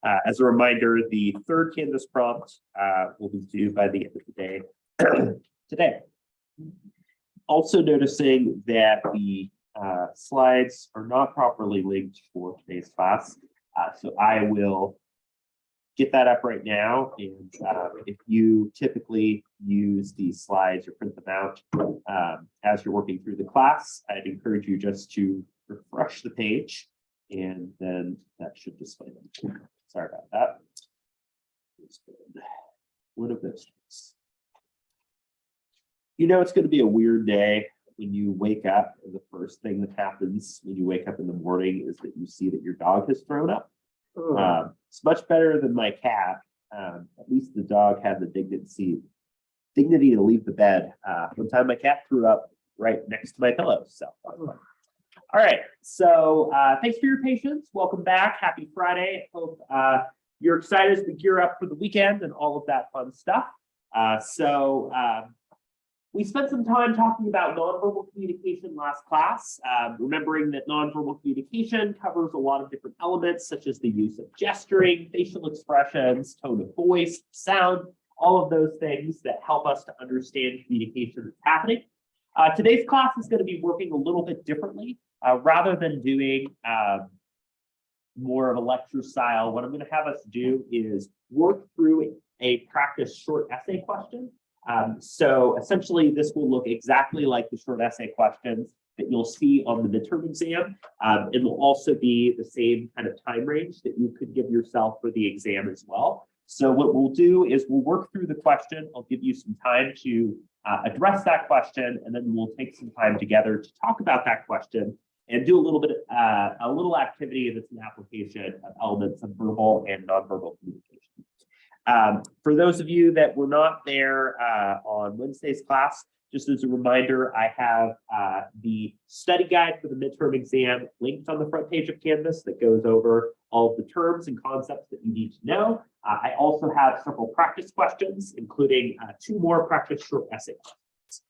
As a reminder, the third Canvas prompt will be due by the end of the day today. Also noticing that the slides are not properly linked for today's class. So I will get that up right now. And if you typically use these slides or print them out as you're working through the class, I'd encourage you just to refresh the page and then that should display them. Sorry about that. One of those things. You know, it's going to be a weird day when you wake up, and the first thing that happens when you wake up in the morning is that you see that your dog has thrown up. It's much better than my cat. At least the dog had the dignity to leave the bed. One time my cat threw up right next to my pillow. So, all right. So thanks for your patience. Welcome back. Happy Friday. Hope you're excited as we gear up for the weekend and all of that fun stuff. We spent some time talking about nonverbal communication last class, remembering that nonverbal communication covers a lot of different elements, such as the use of gesturing, facial expressions, tone of voice, sound, all of those things that help us to understand communication that's happening. Today's class is going to be working a little bit differently. Rather than doing more of a lecture style, what I'm going to have us do is work through a practice short essay question. So essentially, this will look exactly like the short essay questions that you'll see on the midterm exam. It will also be the same kind of time range that you could give yourself for the exam as well. So what we'll do is we'll work through the question. I'll give you some time to address that question, and then we'll take some time together to talk about that question and do a little activity that's an application of elements of verbal and nonverbal communication. For those of you that were not there on Wednesday's class, just as a reminder, I have the study guide for the midterm exam linked on the front page of Canvas that goes over all of the terms and concepts that you need to know. I also have several practice questions, including 2 more practice short essay questions.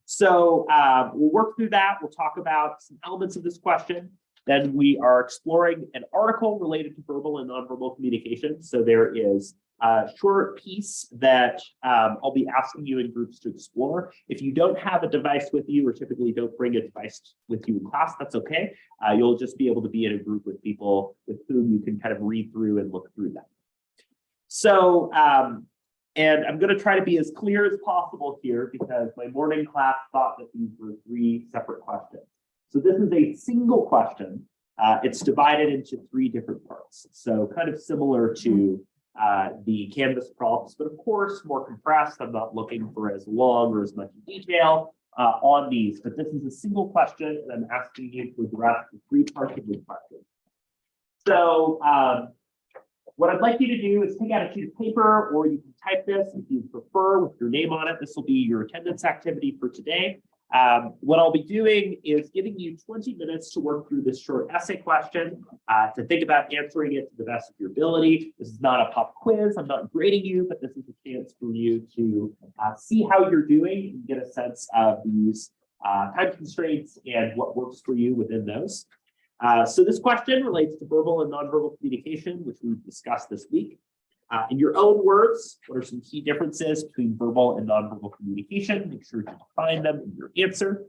So we'll work through that. We'll talk about some elements of this question. Then we are exploring an article related to verbal and nonverbal communication. So there is a short piece that I'll be asking you in groups to explore. If you don't have a device with you or typically don't bring a device with you in class, that's okay. You'll just be able to be in a group with people with whom you can kind of read through and look through that. So, and I'm going to try to be as clear as possible here because my morning class thought that these were 3 separate questions. So this is a single question. It's divided into 3 different parts. So kind of similar to the Canvas prompts, but of course more compressed. I'm not looking for as long or as much detail on these, but this is a single question and I'm asking you to address the 3 parts of the question. So what I'd like you to do is take out a sheet of paper, or you can type this if you prefer with your name on it. This will be your attendance activity for today. What I'll be doing is giving you 20 minutes to work through this short essay question, to think about answering it to the best of your ability. This is not a pop quiz. I'm not grading you, but this is a chance for you to see how you're doing and get a sense of these time constraints and what works for you within those. So this question relates to verbal and nonverbal communication, which we've discussed this week. In your own words, what are some key differences between verbal and nonverbal communication? Make sure to define them in your answer.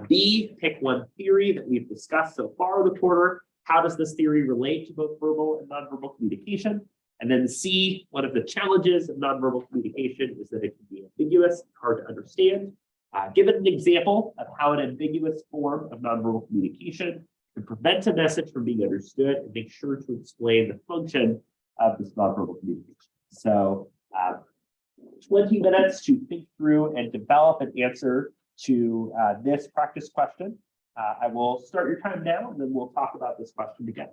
B, pick one theory that we've discussed so far in the quarter. How does this theory relate to both verbal and nonverbal communication? And then C, one of the challenges of nonverbal communication is that it can be ambiguous, hard to understand. Give it an example of how an ambiguous form of nonverbal communication can prevent a message from being understood, and make sure to explain the function of this nonverbal communication. So 20 minutes to think through and develop an answer to this practice question. I will start your time now, and then we'll talk about this question again.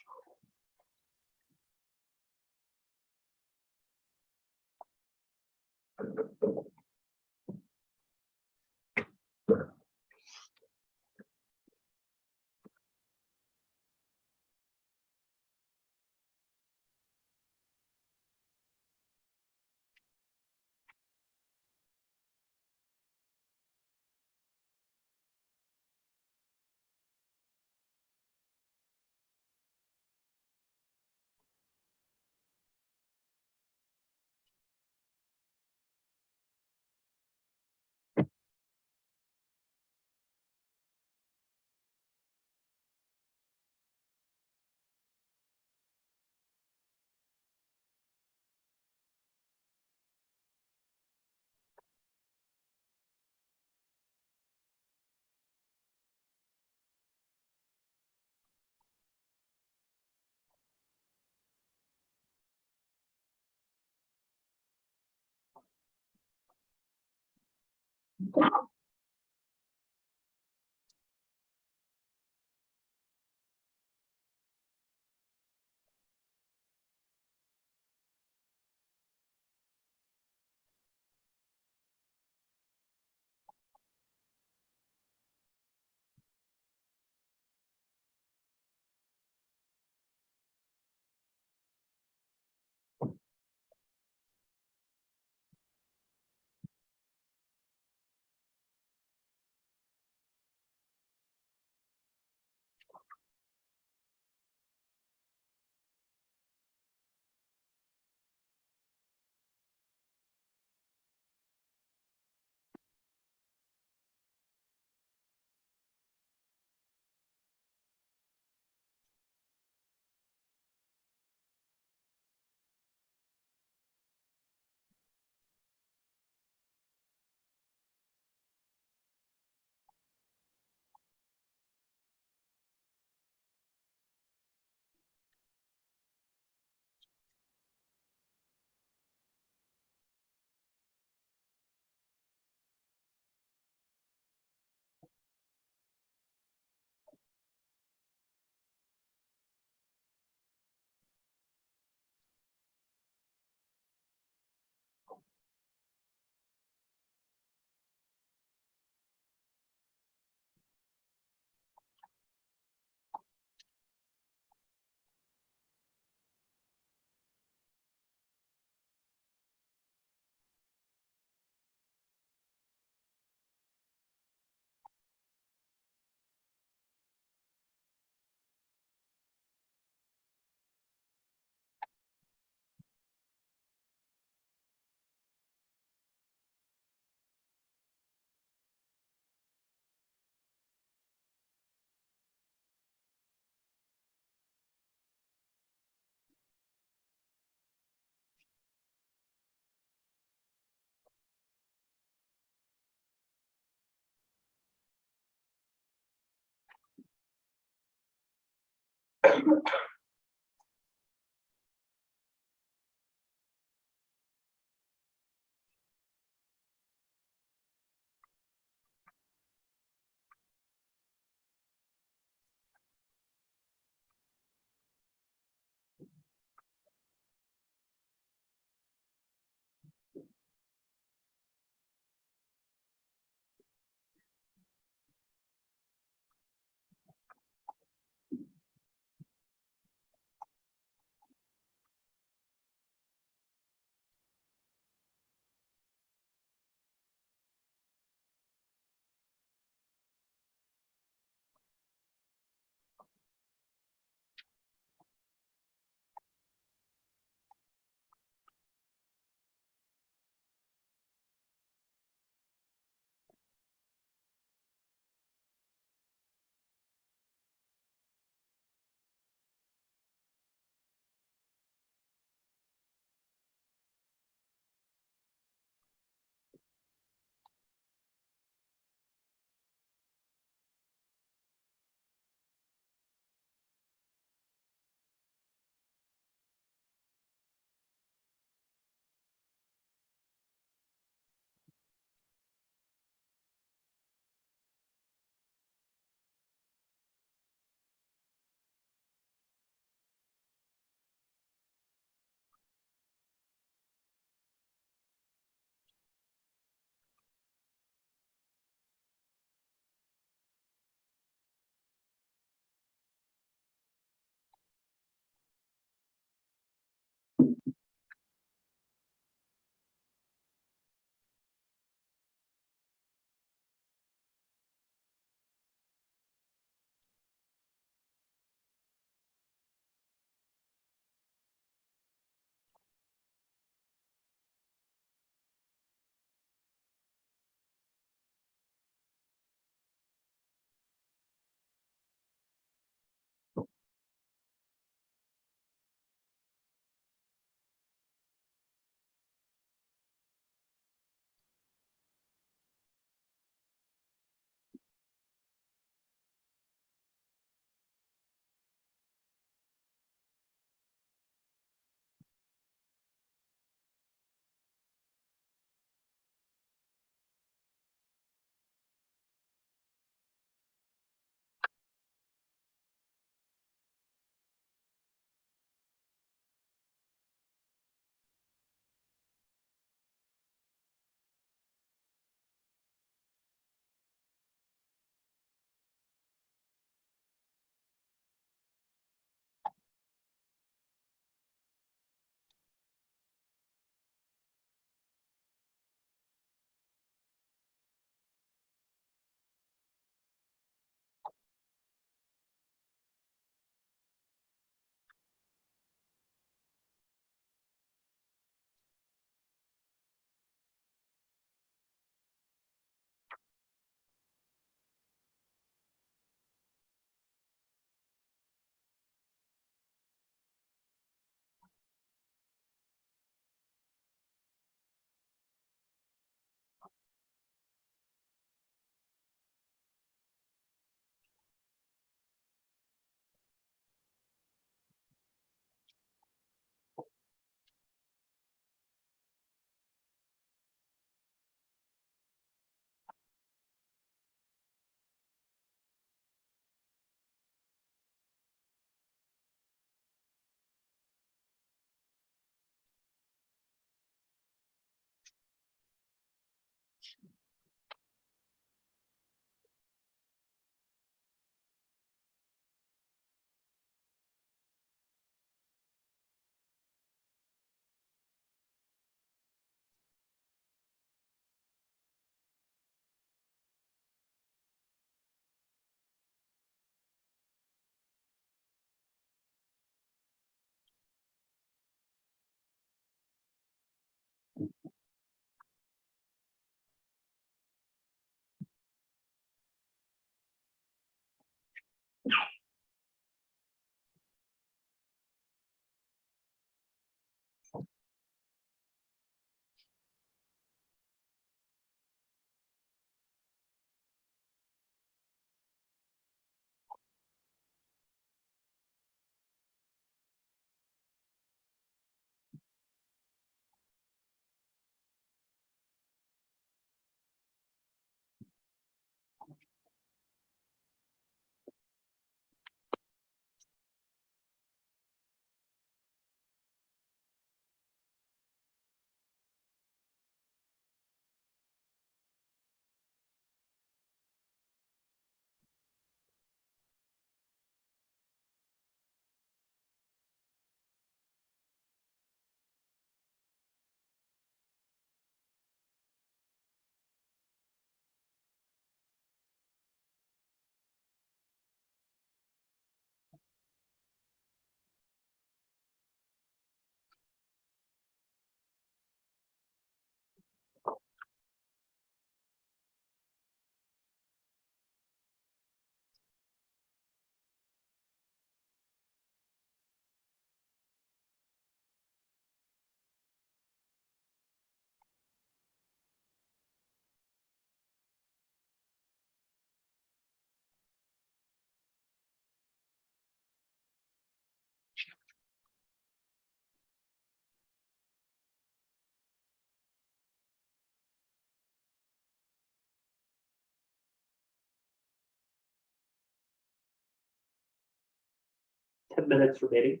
minutes remaining.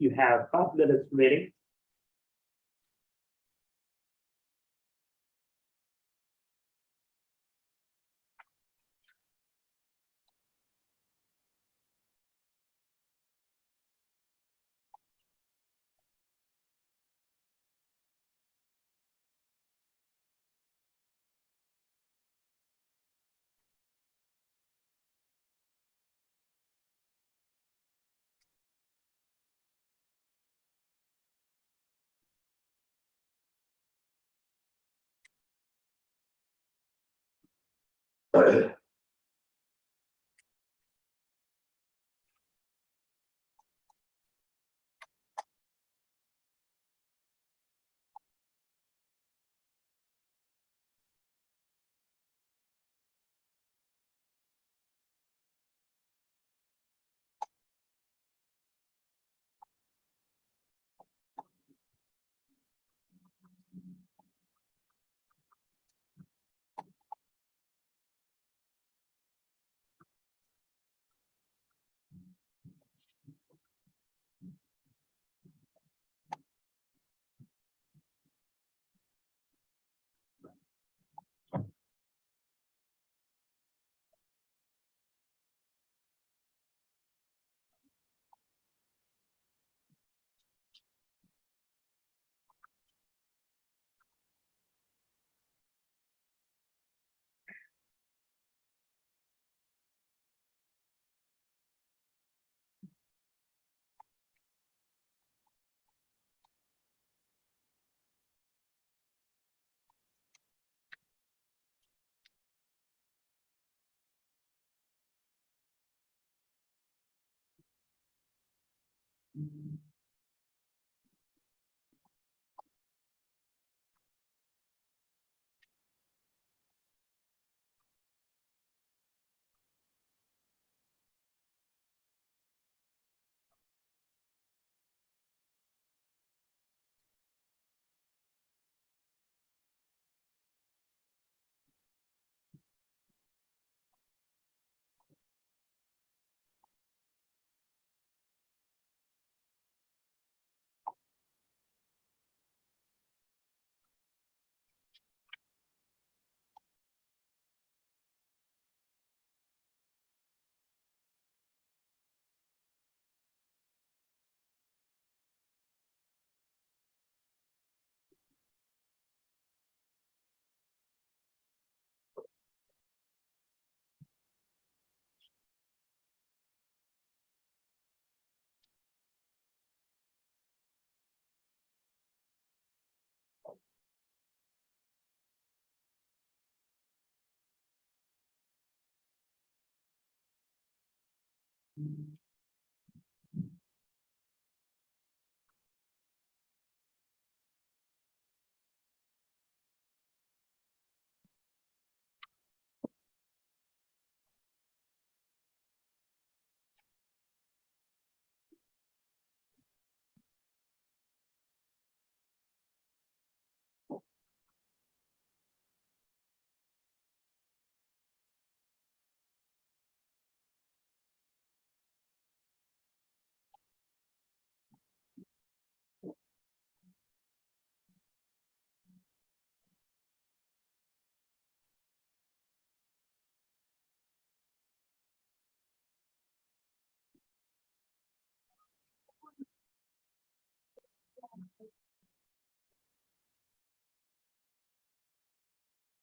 You have 5 minutes remaining.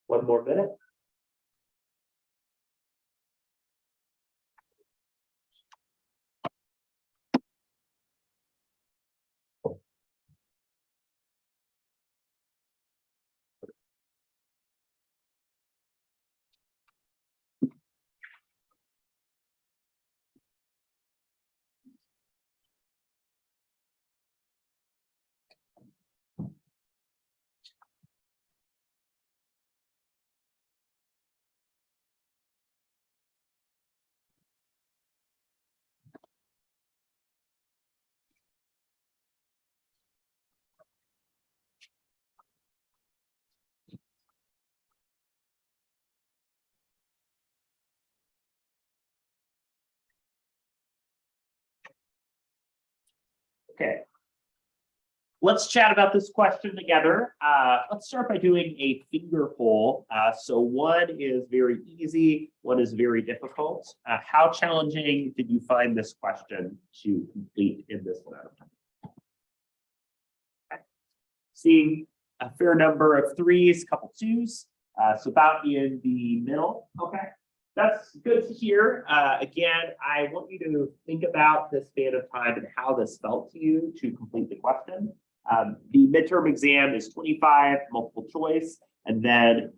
One more minute. Okay. Let's chat about this question together. Let's start by doing a finger poll. So one is very easy, one is very difficult. How challenging did you find this question to complete in this amount of time? Okay. Seeing a fair number of threes, couple twos, so about in the middle. Okay, that's good to hear. Again, I want you to think about this span of time and how this felt to you to complete the question. The midterm exam is 25 multiple choice, and then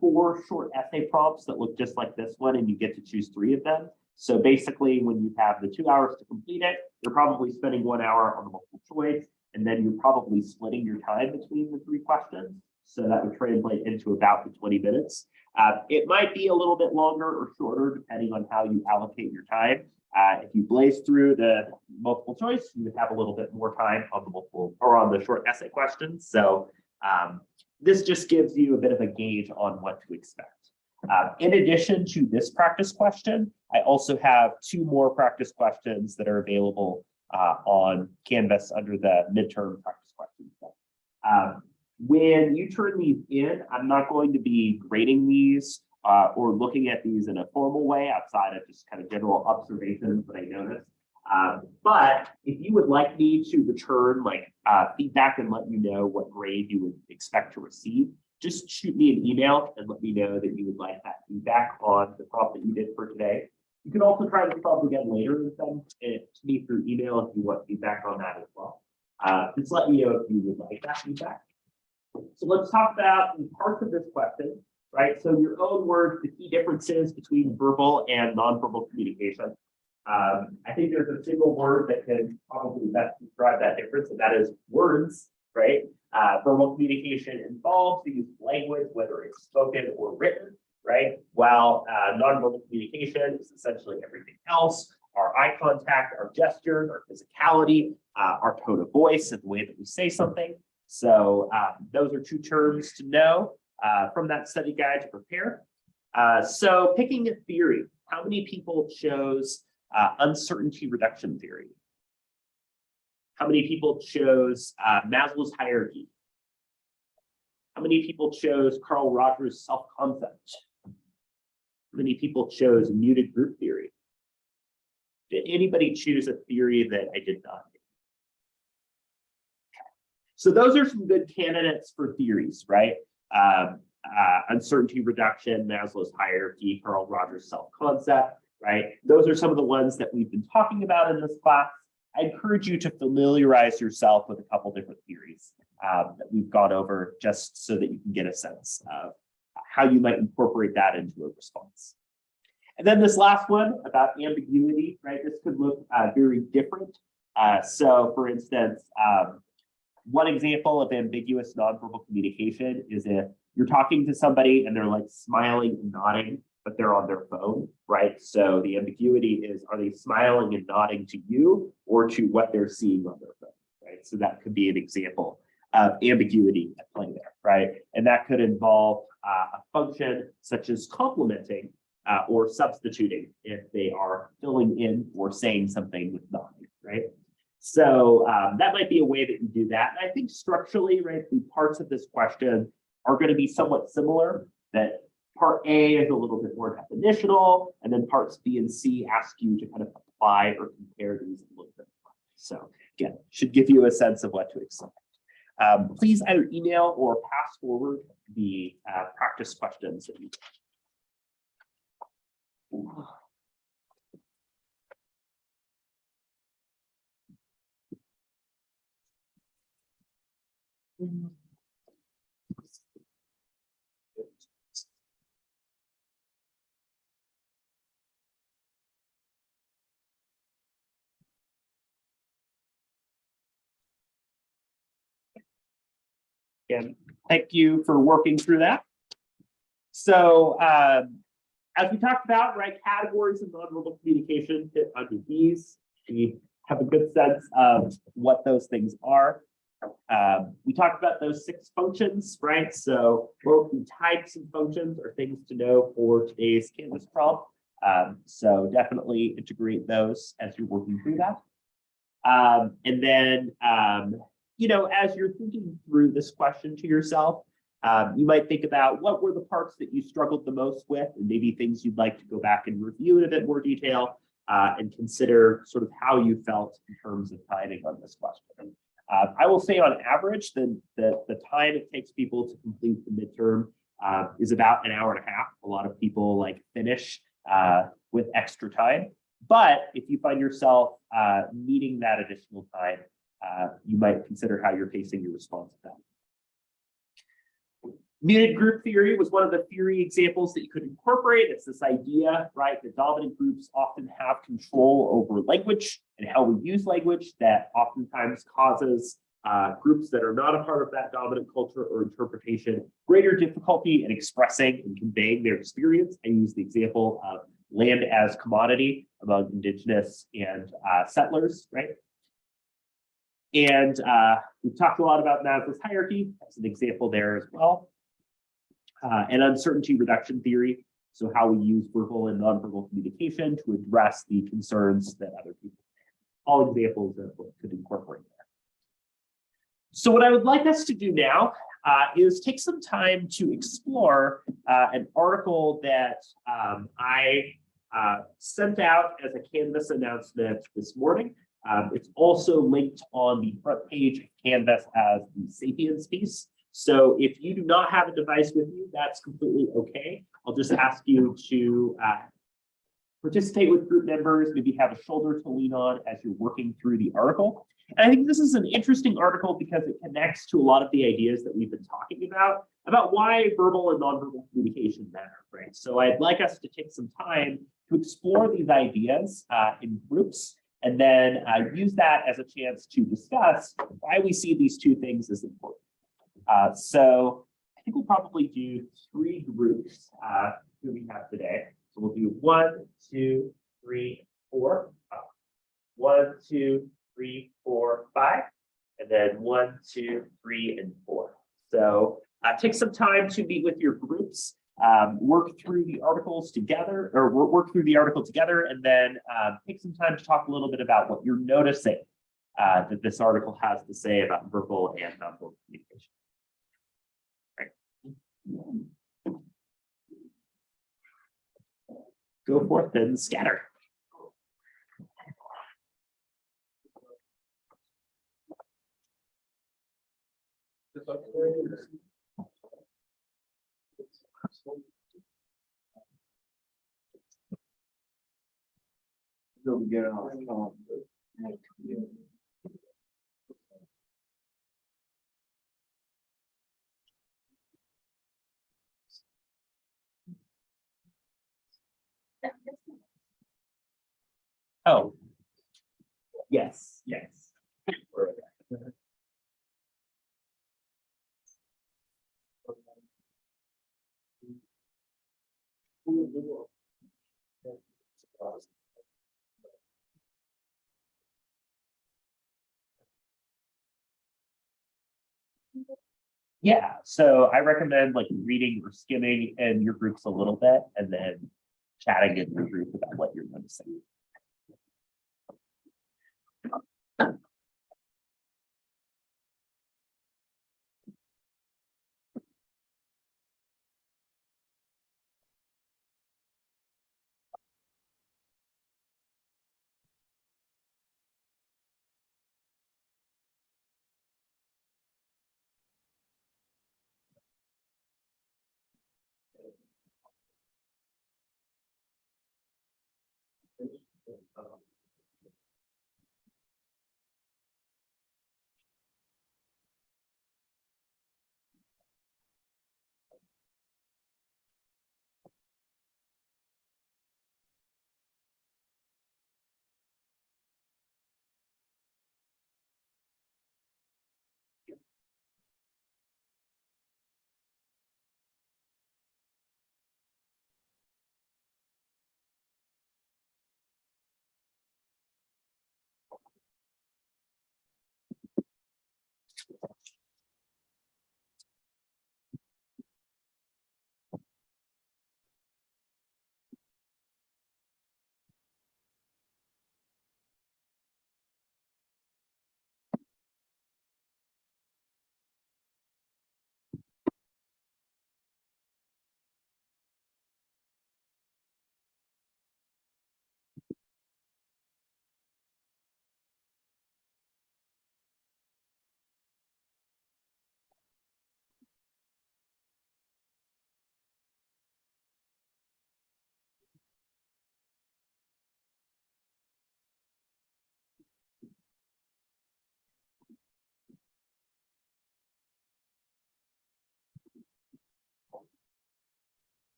4 short essay prompts that look just like this one, and you get to choose 3 of them. So basically, when you have the 2 hours to complete it, you're probably spending 1 hour on the multiple choice, and then you're probably splitting your time between the 3 questions. So that would translate into about the 20 minutes. It might be a little bit longer or shorter, depending on how you allocate your time. If you blaze through the multiple choice, you would have a little bit more time on the multiple or on the short essay questions. So this just gives you a bit of a gauge on what to expect. In addition to this practice question, I also have 2 more practice questions that are available on Canvas under the midterm practice questions. When you turn these in, I'm not going to be grading these or looking at these in a formal way outside of just kind of general observations that I noticed. But if you would like me to return like feedback and let you know what grade you would expect to receive, just shoot me an email and let me know that you would like that feedback on the prompt that you did for today. You can also try this prompt again later and send it to me through email if you want feedback on that as well. Just let me know if you would like that feedback. So let's talk about the parts of this question, right? So your own words, the key differences between verbal and nonverbal communication. I think there's a single word that can probably best describe that difference, and that is words, right? Verbal communication involves the use of language, whether it's spoken or written, right? While nonverbal communication is essentially everything else, our eye contact, our gestures, our physicality, our tone of voice, and the way that we say something. So those are 2 terms to know from that study guide to prepare. So picking a theory, how many people chose uncertainty reduction theory? How many people chose Maslow's hierarchy? How many people chose Carl Rogers' self-concept? How many people chose muted group theory? Did anybody choose a theory that I did not? So those are some good candidates for theories, right? Uncertainty reduction, Maslow's hierarchy, Carl Rogers' self-concept, right? Those are some of the ones that we've been talking about in this class. I encourage you to familiarize yourself with a couple different theories that we've gone over just so that you can get a sense of how you might incorporate that into a response. And then this last one about ambiguity, right? This could look very different. So for instance, one example of ambiguous nonverbal communication is if you're talking to somebody and they're like smiling and nodding, but they're on their phone, right? So the ambiguity is, are they smiling and nodding to you or to what they're seeing on their phone, right? So that could be an example of ambiguity at play there, right? And that could involve a function such as complementing or substituting if they are filling in or saying something with nodding, right? So that might be a way that you do that. And I think structurally, right, the parts of this question are going to be somewhat similar, that part A is a little bit more definitional, and then parts B and C ask you to kind of apply or compare these a little bit more. So again, should give you a sense of what to expect. Please either email or pass forward the practice questions that you Again, thank you for working through that. So as we talked about, right, categories of nonverbal communication fit under these. We have a good sense of what those things are. We talked about those 6 functions, right? So both the types and functions are things to know for today's Canvas prompt. So definitely integrate those as you're working through that. And then, as you're thinking through this question to yourself, you might think about what were the parts that you struggled the most with, and maybe things you'd like to go back and review in a bit more detail, and consider sort of how you felt in terms of timing on this question. I will say on average, the time it takes people to complete the midterm is about an hour and a half. A lot of people finish with extra time. But if you find yourself needing that additional time, you might consider how you're pacing your response to that. Muted group theory was one of the theory examples that you could incorporate. It's this idea, right, that dominant groups often have control over language and how we use language that oftentimes causes groups that are not a part of that dominant culture or interpretation greater difficulty in expressing and conveying their experience. I use the example of land as commodity among indigenous and settlers, right? And we've talked a lot about Maslow's hierarchy as an example there as well. And uncertainty reduction theory, so how we use verbal and nonverbal communication to address the concerns that other people have. All examples of what could incorporate there. So what I would like us to do now is take some time to explore an article that I sent out as a Canvas announcement this morning. It's also linked on the front page of Canvas as the Sapiens piece. So if you do not have a device with you, that's completely okay. I'll just ask you to participate with group members, maybe have a shoulder to lean on as you're working through the article. And I think this is an interesting article because it connects to a lot of the ideas that we've been talking about why verbal and nonverbal communication matter, right? So I'd like us to take some time to explore these ideas in groups, and then use that as a chance to discuss why we see these two things as important. So I think we'll probably do 3 groups that we have today. So we'll do 1, 2, 3, 4. 1, 2, 3, 4, 5, and then 1, 2, 3, and 4. So take some time to meet with your groups, work through the articles together, or work through the article together, and then take some time to talk a little bit about what you're noticing that this article has to say about verbal and nonverbal communication. Right. Go forth and scatter. Oh, yes, yes. Yeah, so I recommend reading or skimming in your groups a little bit and then chatting in your group about what you're noticing.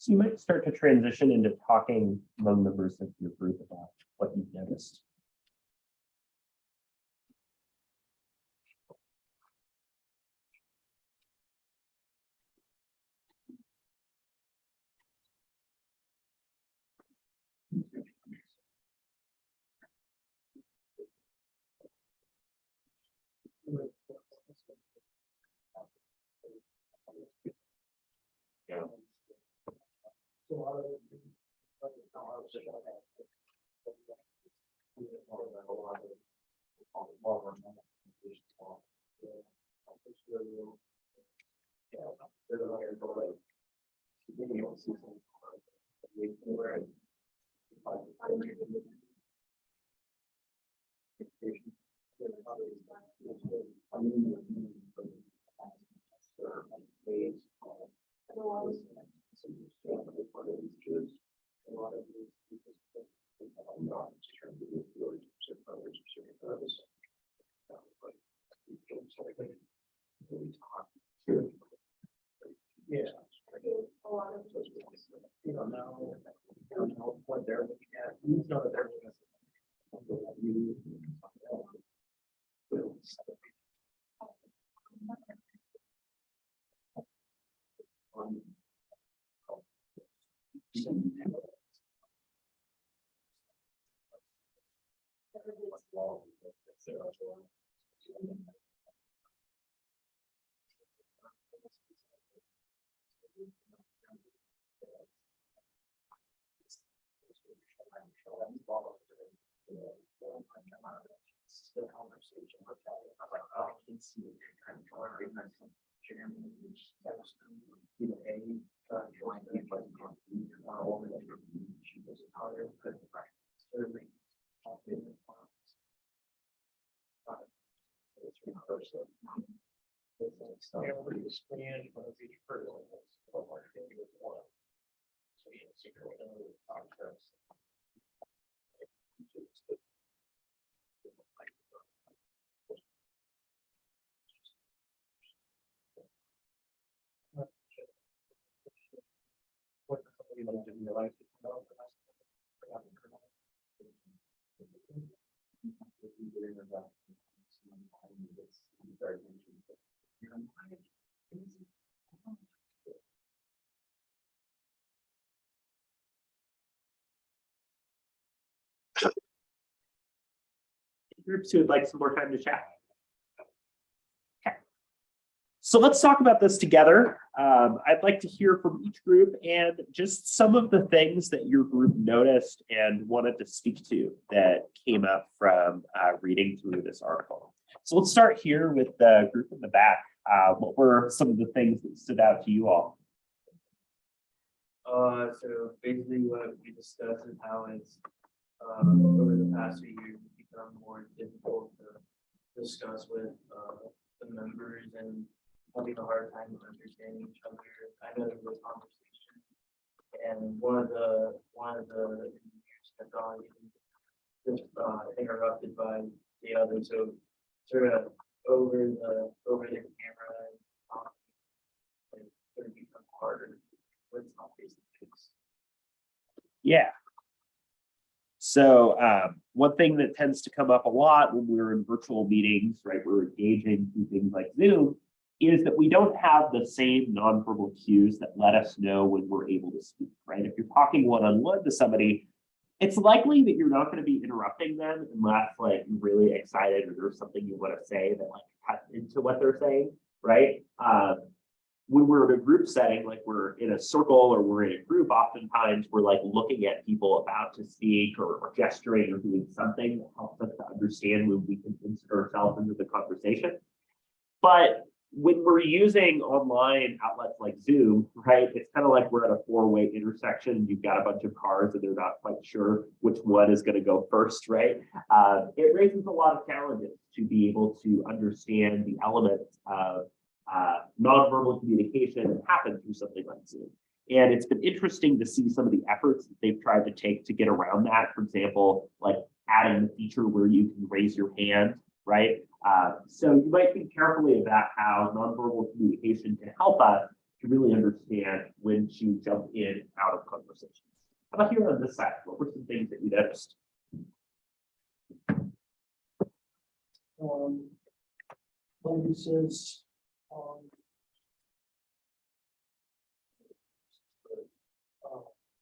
So you might start to transition into talking among members of your group about what you've noticed. What they're looking at. You know that they're looking groups who would like some more time to chat. Okay. So let's talk about this together. I'd like to hear from each group and just some of the things that your group noticed and wanted to speak to that came up from reading through this article. So let's start here with the group in the back. What were some of the things that stood out to you all? So basically what we discussed is how it's over the past few years become more difficult to discuss with the members and having a hard time understanding each other. I know there was conversation, and one of the engineers kept on getting just interrupted by the other, so sort of over the camera and sort of become harder when it's not face to face. Yeah. So one thing that tends to come up a lot when we're in virtual meetings, right, we're engaging through things like Zoom, is that we don't have the same nonverbal cues that let us know when we're able to speak, right? If you're talking one-on-one to somebody, it's likely that you're not going to be interrupting them unless like you're really excited or there's something you want to say that like cuts into what they're saying, right? When we're in a group setting, like we're in a circle or we're in a group, oftentimes we're like looking at people about to speak or gesturing or doing something that helps us to understand when we can insert ourselves into the conversation. But when we're using online outlets like Zoom, right, it's kind of like we're at a four-way intersection. You've got a bunch of cars and they're not quite sure which one is going to go first, right? It raises a lot of challenges to be able to understand the elements of nonverbal communication that happen through something like Zoom. And it's been interesting to see some of the efforts that they've tried to take to get around that. For example, like adding the feature where you can raise your hand, right? So you might think carefully about how nonverbal communication can help us to really understand when to jump in and out of conversations. How about here on this side? What were some things that you noticed? Like it says,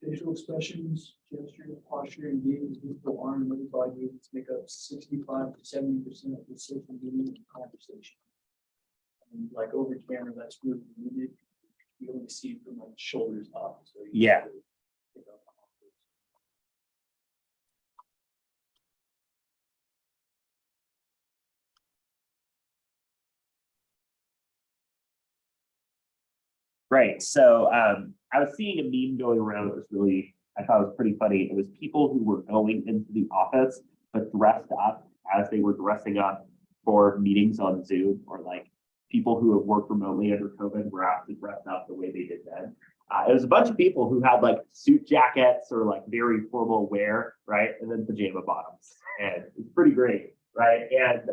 facial expressions, gesture, posture, and gaze, visible arm and other body movements make up 65 to 70% of the social media conversation. And like over camera, that's really limited. You only see from like shoulders up. So you Yeah. have to pick up on those. Right. So I was seeing a meme going around that was really, I thought it was pretty funny. It was people who were going into the office, but dressed up as they were dressing up for meetings on Zoom, or like people who have worked remotely under COVID were asked to dress up the way they did then. It was a bunch of people who had like suit jackets or like very formal wear, right? And then pajama bottoms. And it's pretty great, right? And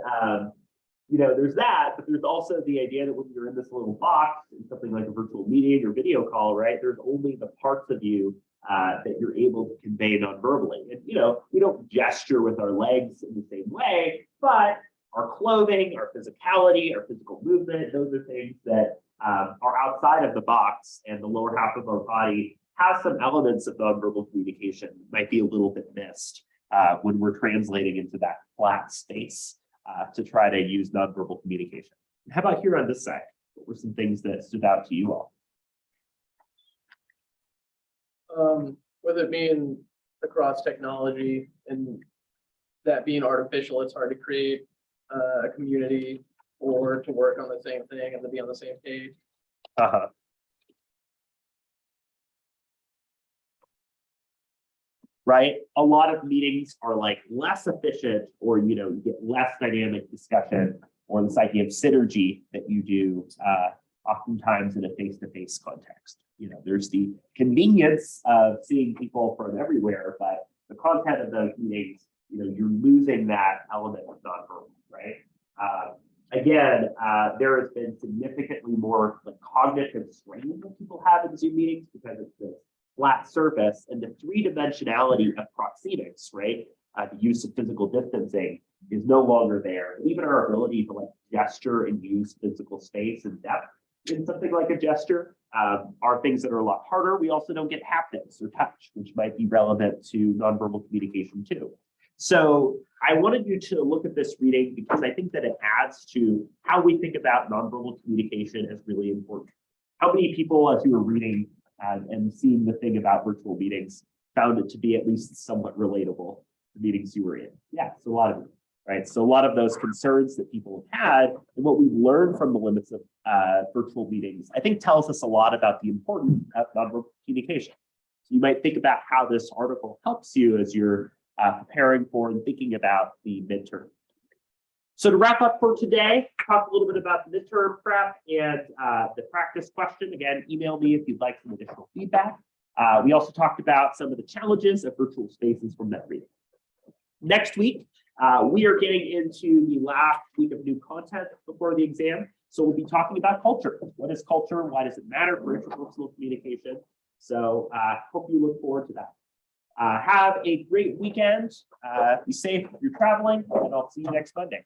you know, there's that, but there's also the idea that when you're in this little box in something like a virtual meeting or video call, right, there's only the parts of you that you're able to convey non-verbally. And, you know, we don't gesture with our legs in the same way, but our clothing, our physicality, our physical movement, those are things that are outside of the box, and the lower half of our body has some elements of non-verbal communication that might be a little bit missed when we're translating into that flat space. To try to use nonverbal communication. How about here on this side? What were some things that stood out to you all? With it being across technology and that being artificial, it's hard to create a community or to work on the same thing and to be on the same page. Right? A lot of meetings are like less efficient, or, you know, you get less dynamic discussion, or this idea of synergy that you do oftentimes in a face-to-face context. You know, there's the convenience of seeing people from everywhere, but the content of those meetings, you know, you're losing that element of nonverbal, right? Again, there has been significantly more like cognitive strain that people have in Zoom meetings because it's this flat surface, and the three-dimensionality of proxemics, right? The use of physical distancing is no longer there. Even our ability to like gesture and use physical space and depth in something like a gesture are things that are a lot harder. We also don't get haptics or touch, which might be relevant to nonverbal communication too. So I wanted you to look at this reading because I think that it adds to how we think about nonverbal communication as really important. How many people, as you were reading and seeing the thing about virtual meetings, found it to be at least somewhat relatable to meetings you were in? Yeah, so a lot of it, right? So a lot of those concerns that people have had and what we've learned from the limits of virtual meetings, I think tells us a lot about the importance of nonverbal communication. So you might think about how this article helps you as you're preparing for and thinking about the midterm. So to wrap up for today, talk a little bit about the midterm prep and the practice question. Again, email me if you'd like some additional feedback. We also talked about some of the challenges of virtual spaces from that reading. Next week, we are getting into the last week of new content before the exam. So we'll be talking about culture. What is culture? Why does it matter for interpersonal communication? So hope you look forward to that. Have a great weekend. Be safe if you're traveling, and I'll see you next Monday.